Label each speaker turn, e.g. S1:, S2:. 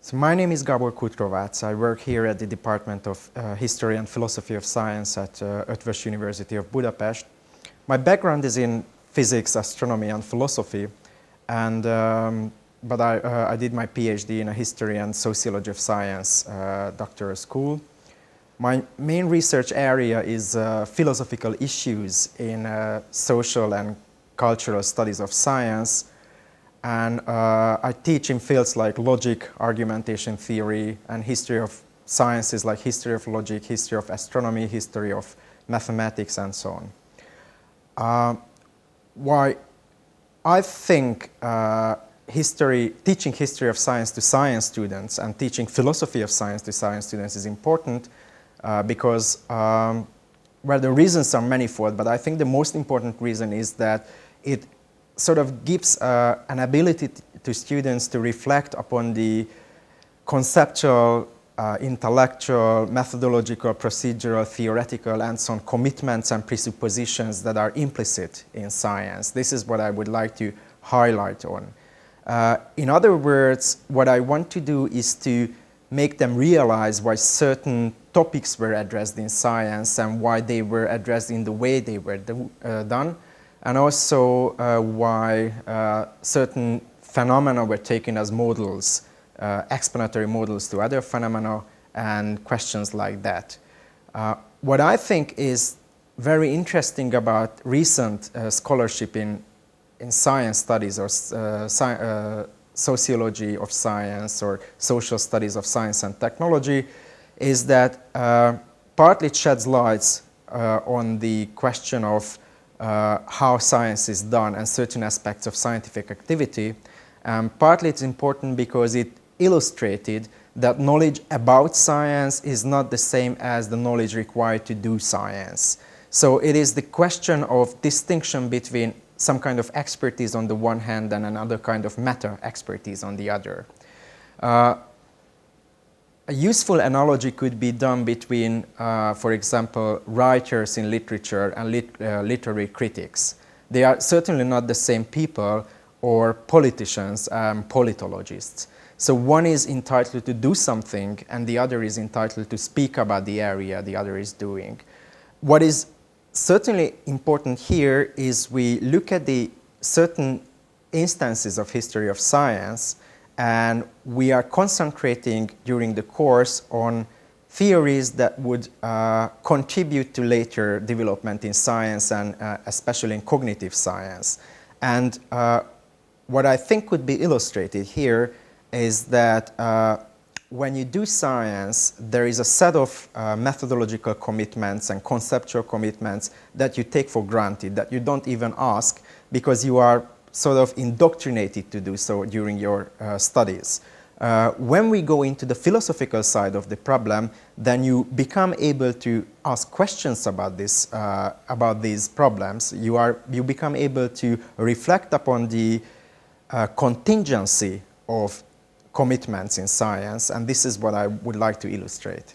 S1: So my name is Gabor Kutrovatz. I work here at the Department of History and Philosophy of Science at Eötvös University of Budapest. My background is in physics, astronomy and philosophy, and but I did my PhD in history and sociology of science doctoral school. My main research area is philosophical issues in social and cultural studies of science, and I teach in fields like logic, argumentation theory, and history of sciences like history of logic, history of astronomy, history of mathematics, and so on. Why I think teaching history of science to science students and teaching philosophy of science to science students is important because, well, the reasons are manifold, but I think the most important reason is that it sort of gives an ability to students to reflect upon the conceptual, intellectual, methodological, procedural, theoretical, and so on commitments and presuppositions that are implicit in science. This is what I would like to highlight on. In other words, what I want to do is to make them realize why certain topics were addressed in science and why they were addressed in the way they were done, and also why certain phenomena were taken as models, explanatory models to other phenomena, and questions like that. What I think is very interesting about recent scholarship in science studies or sociology of science or social studies of science and technology is that partly it sheds lights on the question of how science is done and certain aspects of scientific activity. Partly it's important because it illustrated that knowledge about science is not the same as the knowledge required to do science. So it is the question of distinction between some kind of expertise on the one hand and another kind of meta expertise on the other. A useful analogy could be done between, for example, writers in literature and literary critics. They are certainly not the same people, or politicians and politologists. So one is entitled to do something and the other is entitled to speak about the area the other is doing. What is certainly important here is we look at the certain instances of history of science, and we are concentrating during the course on theories that would contribute to later development in science and especially in cognitive science. And what I think could be illustrated here is that when you do science, there is a set of methodological commitments and conceptual commitments that you take for granted, that you don't even ask because you are sort of indoctrinated to do so during your studies. When we go into the philosophical side of the problem, then you become able to ask questions about this, about these problems. You become able to reflect upon the contingency of commitments in science, and this is what I would like to illustrate.